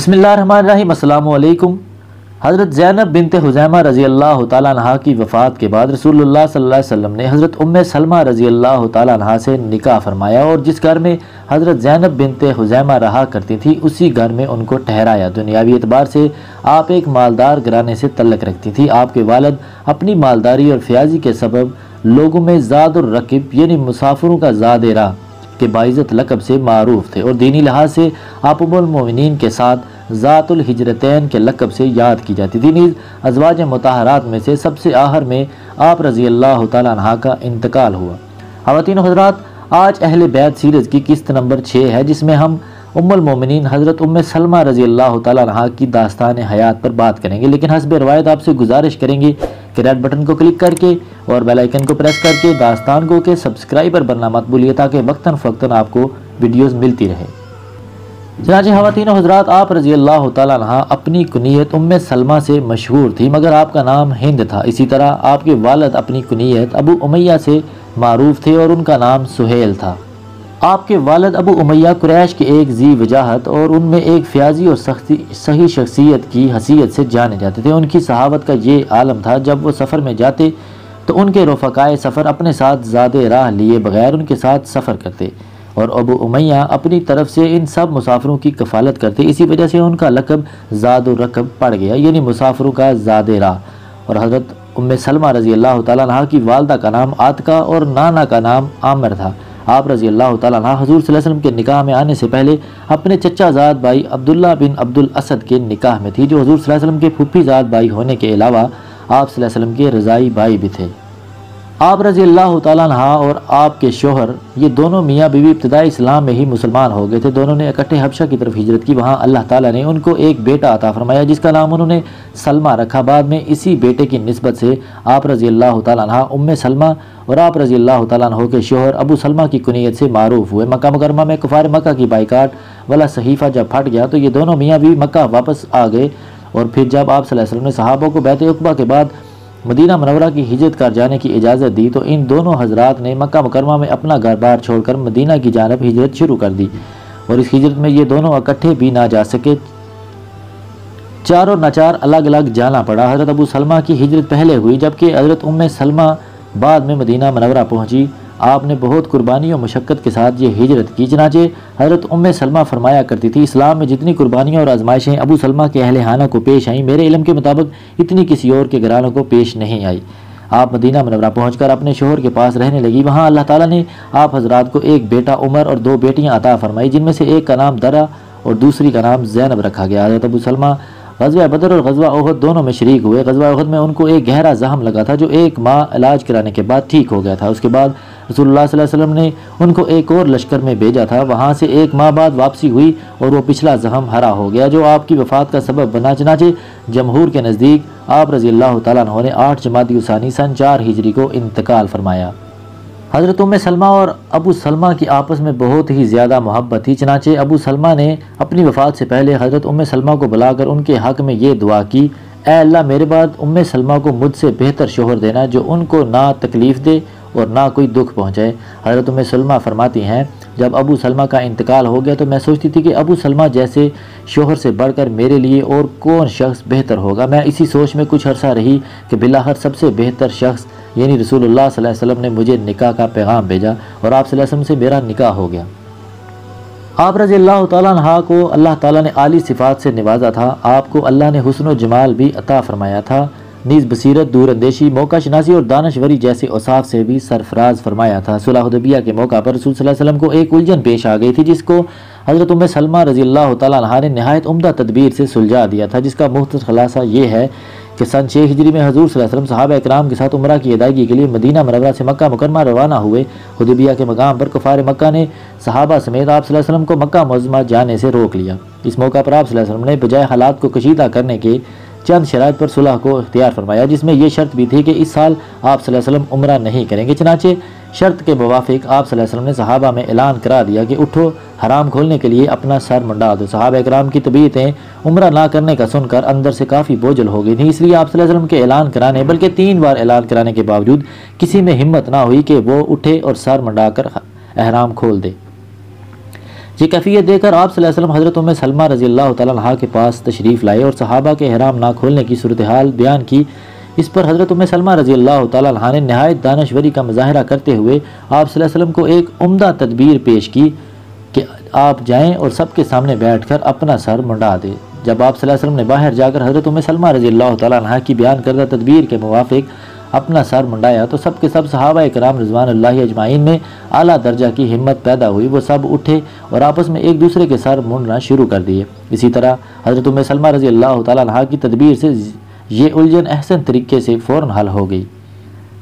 بسم اللہ الرحمن الرحیم۔ السلام علیکم۔ حضرت زینب بنت خزیمہ رضی اللہ تعالیٰ عنہ کی وفات کے بعد رسول اللہ صلی اللہ علیہ وسلم نے حضرت ام سلمہ رضی اللہ تعالیٰ عنہ سے نکاح فرمایا، اور جس گھر میں حضرت زینب بنت خزیمہ رہا کرتی تھی اسی گھر میں ان کو ٹھہرایا۔ دنیاوی اعتبار سے آپ ایک مالدار گھرانے سے تعلق رکھتی تھی۔ آپ کے والد اپنی مالداری اور فیاضی کے سبب لوگوں میں زاد الرکب یعنی مسافروں کا زاد راہ کے باعزت لقب سے معروف تھے، اور دینی لحاظ سے آپ ام المومنین کے ساتھ ذات الحجرتین کے لقب سے یاد کی جاتی تھی۔ نیز ازواج مطہرات میں سے سب سے آخر میں آپ رضی اللہ تعالیٰ عنہ کا انتقال ہوا۔ خواتین و حضرات، آج اہل بیت سیریز کی قسط نمبر 6 ہے، جس میں ہم ام المومنین حضرت ام سلمہ رضی اللہ تعالیٰ عنہ کی داستان حیات پر بات کریں گے، لیکن حسب روایت آپ سے گزارش کریں گے کہ ریڈ بٹن کو کلک کر کے اور بیل آئیکن کو پریس کر کے داستان کو کے سبسکرائبر بننا مت بھولیے، تاکہ وقتاً فوقتاً آپ کو ویڈیوز ملتی رہے۔ چنانچہ خواتین و حضرات، آپ رضی اللہ تعالیٰ عنہ اپنی کنیت ام سلمہ سے مشہور تھی، مگر آپ کا نام ہند تھا۔ اسی طرح آپ کے والد اپنی کنیت ابو امیہ سے معروف تھے اور ان کا نام سہیل تھا۔ آپ کے والد ابو امیہ قریش کے ایک ذی وجاہت اور ان میں ایک فیاضی اور صحیح شخصیت کی حیثیت سے جانے جاتے تھے۔ ان کی صحابت کا یہ عالم تھا، جب وہ سفر میں جاتے تو ان کے رفقائے سفر اپنے ساتھ زاد راہ لیے بغیر ان کے ساتھ سفر کرتے، اور ابو امیہ اپنی طرف سے ان سب مسافروں کی کفالت کرتے۔ اسی وجہ سے ان کا لقب زاد الرکب پڑ گیا، یعنی مسافروں کا زاد راہ۔ اور حضرت ام سلمہ رضی اللہ تعالیٰ عنہ کی والدہ کا نام عاتقہ اور نانا کا نام عامر تھا۔ آپ رضی اللہ تعالیٰ عنہ حضور صلی اللہ علیہ وسلم کے نکاح میں آنے سے پہلے اپنے چچا زاد بھائی عبداللہ بن عبد الاسد کے نکاح میں تھی، جو حضور صلی اللہ علیہ وسلم کے پھوپھی زاد بھائی ہونے کے علاوہ آپ صلی اللہ علیہ وسلم کے رضائی بھائی بھی تھے۔ آپ رضی اللہ تعالیٰ عنہ اور آپ کے شوہر یہ دونوں میاں بیوی ابتدائی اسلام میں ہی مسلمان ہو گئے تھے۔ دونوں نے اکٹھے حبشہ کی طرف ہجرت کی۔ وہاں اللہ تعالیٰ نے ان کو ایک بیٹا عطا فرمایا، جس کا نام انہوں نے سلمہ رکھا۔ بعد میں اسی بیٹے کی نسبت سے آپ رضی اللہ تعالیٰ عنہ ام سلمہ اور آپ رضی اللہ تعالیٰ عنہ کے شوہر ابو سلمہ کی کنیت سے معروف ہوئے۔ مکہ مکرمہ میں کفار مکہ کی بائیکاٹ والا صحیفہ جب پھٹ گیا تو یہ دونوں میاں بیوی مکہ واپس آ گئے، اور پھر جب آپ صلی اللہ علیہ وسلم نے صحابہ کو بیعت عقبہ کے بعد مدینہ منورہ کی ہجرت کر جانے کی اجازت دی، تو ان دونوں حضرات نے مکہ مکرمہ میں اپنا گھر بار چھوڑ کر مدینہ کی جانب ہجرت شروع کر دی، اور اس ہجرت میں یہ دونوں اکٹھے بھی نہ جا سکے، چاروں ناچار الگ الگ جانا پڑا۔ حضرت ابو سلمہ کی ہجرت پہلے ہوئی، جبکہ حضرت ام سلمہ بعد میں مدینہ منورہ پہنچی۔ آپ نے بہت قربانی اور مشقت کے ساتھ یہ ہجرت کی۔ چنانچہ حضرت ام سلمہ فرمایا کرتی تھی، اسلام میں جتنی قربانیاں اور آزمائشیں ابو سلمہ کے اہل خانہ کو پیش آئیں، میرے علم کے مطابق اتنی کسی اور کے گھرانوں کو پیش نہیں آئی۔ آپ مدینہ منورہ پہنچ کر اپنے شوہر کے پاس رہنے لگی۔ وہاں اللہ تعالیٰ نے آپ حضرات کو ایک بیٹا عمر اور 2 بیٹیاں عطا فرمائی، جن میں سے ایک کا نام درہ اور دوسری کا نام زینب رکھا گیا۔ حضرت ابو سلمہ غزوہ بدر اور غزوہ احد دونوں میں شریک ہوئے۔ غزوہ احد میں ان کو ایک گہرا زخم لگا تھا، جو 1 ماہ علاج کرانے کے بعد ٹھیک ہو گیا تھا۔ اس کے بعد رسول اللہ صلی اللہ علیہ وسلم نے ان کو ایک اور لشکر میں بھیجا تھا۔ وہاں سے 1 ماہ بعد واپسی ہوئی اور وہ پچھلا زخم ہرا ہو گیا، جو آپ کی وفات کا سبب بنا۔ چنانچہ جمہور کے نزدیک آپ رضی اللہ تعالیٰ عنہ نے 8 جمادی الثانی سن 4 ہجری کو انتقال فرمایا۔ حضرت ام سلمہ اور ابو سلمہ کی آپس میں بہت ہی زیادہ محبت تھی، چنانچہ ابو سلمہ نے اپنی وفات سے پہلے حضرت ام سلمہ کو بلا کر ان کے حق میں یہ دعا کی، اے اللہ میرے بعد ام سلمہ کو مجھ سے بہتر شوہر دینا، جو ان کو نہ تکلیف دے اور نہ کوئی دکھ پہنچائے۔ حضرت ام سلمہ فرماتی ہیں، جب ابو سلمہ کا انتقال ہو گیا تو میں سوچتی تھی کہ ابو سلمہ جیسے شوہر سے بڑھ کر میرے لیے اور کون شخص بہتر ہوگا۔ میں اسی سوچ میں کچھ عرصہ رہی کہ بالآخر سب سے بہتر شخص یعنی رسول اللہ صلی اللہ علیہ وسلم نے مجھے نکاح کا پیغام بھیجا، اور آپ صلی اللہ علیہ وسلم سے میرا نکاح ہو گیا۔ آپ رضی اللہ تعالیٰ عنہ کو اللہ تعالیٰ نے عالی صفات سے نوازا تھا۔ آپ کو اللہ نے حسن و جمال بھی عطا فرمایا تھا، نیز بصیرت، دور اندیشی، موقع شناسی اور دانشوری جیسے اوصاف سے بھی سرفراز فرمایا تھا۔ صلح حدیبیہ کے موقع پر رسول صلی اللہ علیہ وسلم کو ایک الجھن پیش آ گئی تھی، جس کو حضرت ام سلمہ رضی اللہ تعالیٰ عنہ نے نہایت عمدہ تدبیر سے سلجھا دیا تھا، جس کا مختصر خلاصہ یہ ہے کہ سن 6 ہجری میں حضور صلی اللہ علیہ وسلم صحابہ اکرام کے ساتھ عمرہ کی ادائیگی کے لیے مدینہ منورہ سے مکہ مکرمہ روانہ ہوئے۔ حدیبیہ کے مقام پر کفار مکہ نے صحابہ سمیت آپ صلی اللہ علیہ وسلم کو مکہ معظمہ جانے سے روک لیا۔ اس موقع پر آپ صلی اللہ علیہ وسلم نے بجائے حالات کو کشیدہ کرنے کے چند شرائط پر صلح کو اختیار فرمایا، جس میں یہ شرط بھی تھی کہ اس سال آپ صلی اللہ علیہ وسلم عمرہ نہیں کریں گے۔ چنانچہ شرط کے موافق آپ صلی اللہ علیہ وسلم نے صحابہ میں اعلان کرا دیا کہ اٹھو، حرام کھولنے کے لیے اپنا سر منڈا دو۔ صحابہ اکرام کی طبیعتیں عمرہ نہ کرنے کا سن کر اندر سے کافی بوجھل ہو گئی تھیں، اس لیے آپ صلی اللہ علیہ وسلم کے اعلان کرانے بلکہ 3 بار اعلان کرانے کے باوجود کسی میں ہمت نہ ہوئی کہ وہ اٹھے اور سر منڈا کر احرام کھول دے۔ یہ کیفیت دے کر آپ صلی اللہ علیہ وسلم حضرت ام سلمہ رضی اللہ تعالیٰ عنہا کے پاس تشریف لائے اور صحابہ کے احرام نہ کھولنے کی صورتحال بیان کی۔ اس پر حضرت ام سلمہ رضی اللہ تعالیٰ عنہا نے نہایت دانشوری کا مظاہرہ کرتے ہوئے آپ صلی اللہ علیہ وسلم کو ایک عمدہ تدبیر پیش کی کہ آپ جائیں اور سب کے سامنے بیٹھ کر اپنا سر منڈا دیں۔ جب آپ صلی اللہ علیہ وسلم نے باہر جا کر حضرت ام سلمہ رضی اللہ تعالیٰ عنہا کی بیان کردہ تدبیر کے موافق اپنا سر منڈایا تو سب کے سب صحابہ کرام رضوان اللہ اجمعین میں اعلیٰ درجہ کی ہمت پیدا ہوئی۔ وہ سب اٹھے اور آپس میں ایک دوسرے کے سر منڈنا شروع کر دیے۔ اسی طرح حضرت ام سلمہ رضی اللہ تعالیٰ عنہا کی تدبیر سے یہ الجھن احسن طریقے سے فوراً حل ہو گئی۔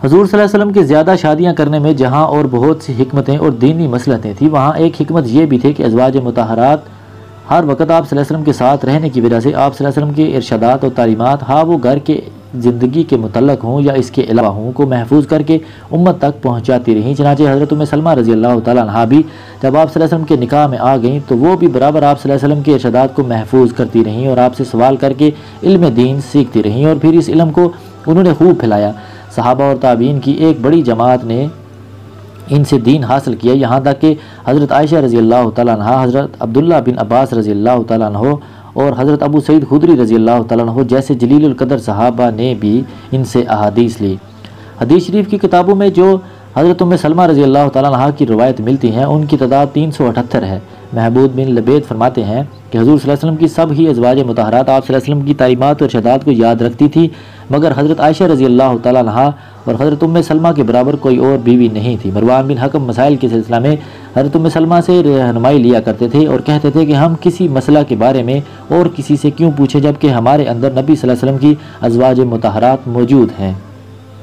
حضور صلی اللہ علیہ وسلم کے زیادہ شادیاں کرنے میں جہاں اور بہت سی حکمتیں اور دینی مصلحتیں تھیں، وہاں ایک حکمت یہ بھی تھی کہ ازواج مطہرات ہر وقت آپ صلی اللہ علیہ وسلم کے ساتھ رہنے کی وجہ سے آپ صلی اللہ علیہ وسلم کے ارشادات اور تعلیمات، ہاں وہ گھر کے زندگی کے متعلق ہوں یا اس کے علاوہ ہوں، کو محفوظ کر کے امت تک پہنچاتی رہیں۔ چنانچہ حضرت ام سلمہ رضی اللہ تعالیٰ عنہا بھی جب آپ صلی اللہ علیہ وسلم کے نکاح میں آ گئیں تو وہ بھی برابر آپ صلی اللہ علیہ وسلم کے ارشادات کو محفوظ کرتی رہیں اور آپ سے سوال کر کے علم دین سیکھتی رہیں، اور پھر اس علم کو انہوں نے خوب پھیلایا۔ صحابہ اور تابعین کی ایک بڑی جماعت نے ان سے دین حاصل کیا، یہاں تک کہ حضرت عائشہ رضی اللہ تعالیٰ عنہ، حضرت عبداللہ بن عباس رضی اللہ تعالیٰ عنہ اور حضرت ابو سعید خدری رضی اللہ تعالیٰ عنہ جیسے جلیل القدر صحابہ نے بھی ان سے احادیث لی۔ حدیث شریف کی کتابوں میں جو حضرت ام سلمہ رضی اللہ تعالیٰ عنہ کی روایت ملتی ہیں ان کی تعداد 378 ہے۔ محمود بن لبید فرماتے ہیں کہ حضور صلی اللہ علیہ وسلم کی سب ہی ازواج مطہرات آپ صلی اللہ علیہ وسلم کی تعلیمات اور ارشادات کو یاد رکھتی تھی، مگر حضرت عائشہ رضی اللہ تعالیٰ عنہ اور حضرت ام سلمہ کے برابر کوئی اور بیوی نہیں تھی۔ مروان بن حکم مسائل کے سلسلہ میں حضرت ام سلمہ سے رہنمائی لیا کرتے تھے اور کہتے تھے کہ ہم کسی مسئلہ کے بارے میں اور کسی سے کیوں پوچھیں جبکہ ہمارے اندر نبی صلی اللہ علیہ وسلم کی ازواج مطہرات موجود ہیں۔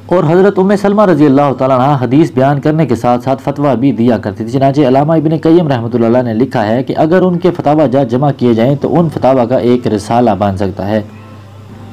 اور حضرت ام سلمہ رضی اللہ تعالیٰ عنہ حدیث بیان کرنے کے ساتھ ساتھ فتویٰ بھی دیا کرتی تھی۔ چنانچہ علامہ ابن قیم رحمۃ اللہ نے لکھا ہے کہ اگر ان کے فتاویٰ جمع کیے جائیں تو ان فتاویٰ کا ایک رسالہ بن سکتا ہے۔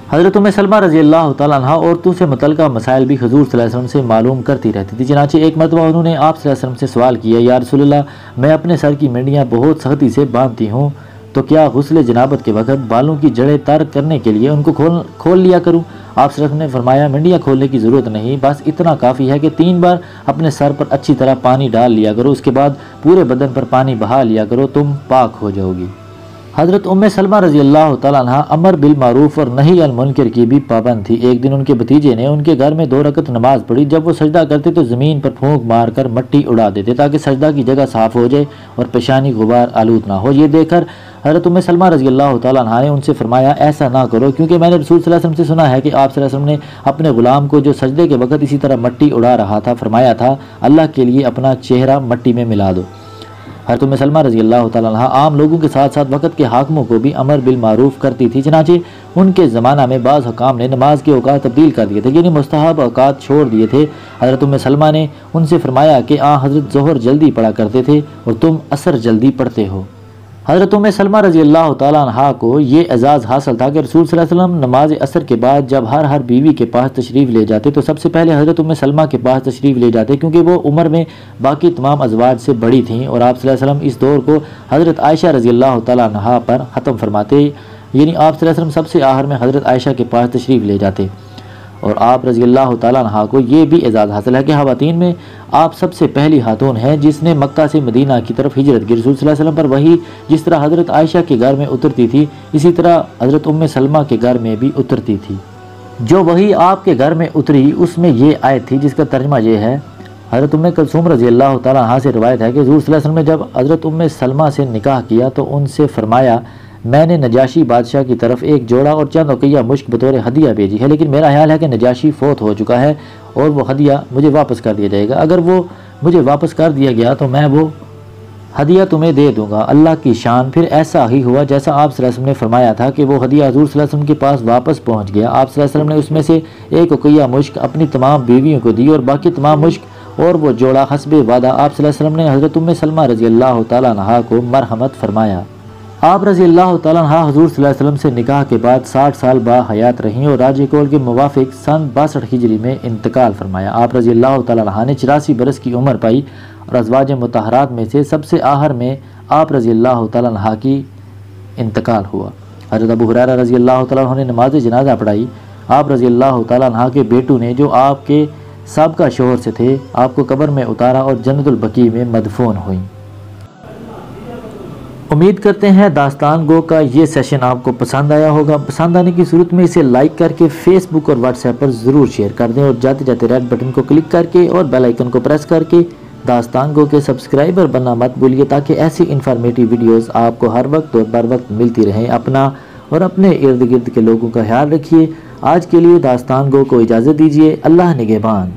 حضرت ام سلمہ رضی اللہ تعالیٰ عنہ عورتوں سے متعلقہ مسائل بھی حضور صلی اللہ علیہ وسلم سے معلوم کرتی رہتی تھی۔ چنانچہ ایک مرتبہ انہوں نے آپ صلی اللہ علیہ وسلم سے سوال کیا، یا رسول اللہ، میں اپنے سر کی منڈیاں بہت سختی سے باندھتی ہوں، تو کیا غسل جنابت کے وقت بالوں کی جڑیں تر کرنے کے لیے ان کو کھول لیا کروں؟ آپ صلی اللہ علیہ وسلم نے فرمایا، منڈیاں کھولنے کی ضرورت نہیں، بس اتنا کافی ہے کہ 3 بار اپنے سر پر اچھی طرح پانی ڈال لیا کرو، اس کے بعد پورے بدن پر پانی بہا لیا کرو، تم پاک ہو جاؤ گی۔ حضرت ام سلمہ رضی اللہ تعالیٰ عنہ امر بالمعروف اور نہی عن المنکر کی بھی پابند تھی۔ ایک دن ان کے بھتیجے نے ان کے گھر میں 2 رکعت نماز پڑھی۔ جب وہ سجدہ کرتے تو زمین پر پھونک مار کر مٹی اڑا دیتے تاکہ سجدہ کی جگہ صاف ہو جائے اور پیشانی غبار آلود نہ ہو۔ یہ دیکھ کر حضرت ام سلمہ رضی اللہ تعالیٰ عنہ نے ان سے فرمایا، ایسا نہ کرو، کیونکہ میں نے رسول صلی اللہ علیہ وسلم سے سنا ہے کہ آپ صلی اللہ علیہ وسلم نے اپنے غلام کو جو سجدے کے وقت اسی طرح مٹی اڑا رہا تھا فرمایا تھا، اللہ کے لیے اپنا چہرہ مٹی میں ملا دو۔ حضرت ام سلمہ رضی اللہ تعالیٰ عنہ عام لوگوں کے ساتھ ساتھ وقت کے حاکموں کو بھی امر بالمعروف کرتی تھی۔ چنانچہ ان کے زمانہ میں بعض حکام نے نماز کے اوقات تبدیل کر دیے تھے، یعنی مستحب اوقات چھوڑ دیے تھے۔ حضرت ام سلمہ نے ان سے فرمایا کہ حضرت ظہر جلدی پڑھا کرتے تھے اور تم عصر جلدی پڑھتے ہو۔ حضرت ام سلمہ رضی اللہ تعالیٰ عنہ کو یہ اعزاز حاصل تھا کہ رسول صلی اللہ علیہ وسلم نماز عصر کے بعد جب ہر بیوی کے پاس تشریف لے جاتے تو سب سے پہلے حضرت ام سلمہ کے پاس تشریف لے جاتے، کیونکہ وہ عمر میں باقی تمام ازواج سے بڑی تھیں، اور آپ صلی اللہ علیہ وسلم اس دور کو حضرت عائشہ رضی اللہ تعالیٰ عنہ پر ختم فرماتے، یعنی آپ صلی اللہ علیہ وسلم سب سے آخر میں حضرت عائشہ کے پاس تشریف لے جاتے۔ اور آپ رضی اللہ تعالیٰ عنہ کو یہ بھی اعزاز حاصل ہے کہ خواتین میں آپ سب سے پہلی خاتون ہیں جس نے مکہ سے مدینہ کی طرف ہجرت کی۔ رسول صلی اللہ علیہ وسلم پر وحی جس طرح حضرت عائشہ کے گھر میں اترتی تھی اسی طرح حضرت ام سلمہ کے گھر میں بھی اترتی تھی۔ جو وحی آپ کے گھر میں اتری اس میں یہ آیت تھی جس کا ترجمہ یہ ہے۔ حضرت ام کلثوم رضی اللہ تعالیٰ عنہ سے روایت ہے کہ حضور صلی اللہ علیہ وسلم نے جب حضرت ام سلمہ سے نکاح کیا تو ان سے فرمایا، میں نے نجاشی بادشاہ کی طرف ایک جوڑا اور چند عقیہ مشک بطور ہدیہ بھیجی ہے، لیکن میرا خیال ہے کہ نجاشی فوت ہو چکا ہے اور وہ ہدیہ مجھے واپس کر دیا جائے گا۔ اگر وہ مجھے واپس کر دیا گیا تو میں وہ ہدیہ تمہیں دے دوں گا۔ اللہ کی شان، پھر ایسا ہی ہوا جیسا آپ صلی اللہ علیہ وسلم نے فرمایا تھا کہ وہ ہدیہ حضور صلی اللہ علیہ وسلم کے پاس واپس پہنچ گیا۔ آپ صلی اللہ علیہ وسلم نے اس میں سے ایک عقیہ مشک اپنی تمام بیویوں کو دی اور باقی تمام مشک اور وہ جوڑا حسب وعدہ آپ صلی اللہ علیہ وسلم نے حضرت ام سلمہ رضی اللہ تعالیٰ عنہ کو مرحمت فرمایا۔ آپ رضی اللہ تعالیٰ عنہ حضور صلی اللہ علیہ وسلم سے نکاح کے بعد 60 سال با حیات رہیں اور راج قول کے موافق سن 62 ہجری میں انتقال فرمایا۔ آپ رضی اللہ تعالیٰ عنہ نے 84 برس کی عمر پائی اور ازواج مطہرات میں سے سب سے آخر میں آپ رضی اللہ تعالیٰ عنہ کی انتقال ہوا۔ حضرت ابو ہریرہ رضی اللہ تعالیٰ عنہ نے نماز جنازہ پڑھائی۔ آپ رضی اللہ تعالیٰ عنہ کے بیٹوں نے جو آپ کے سابقہ شوہر سے تھے آپ کو قبر میں اتارا اور جنت البقیع میں مدفون ہوئیں۔ امید کرتے ہیں داستان گو کا یہ سیشن آپ کو پسند آیا ہوگا۔ پسند آنے کی صورت میں اسے لائک کر کے فیس بک اور واٹس ایپ پر ضرور شیئر کر دیں، اور جاتے جاتے ریڈ بٹن کو کلک کر کے اور بیل آئیکن کو پریس کر کے داستان گو کے سبسکرائبر بننا مت بھولیے، تاکہ ایسی انفارمیٹیو ویڈیوز آپ کو ہر وقت اور بر وقت ملتی رہیں۔ اپنا اور اپنے ارد گرد کے لوگوں کا خیال رکھیے۔ آج کے لیے داستان گو کو اجازت دیجیے۔ اللہ نگہبان۔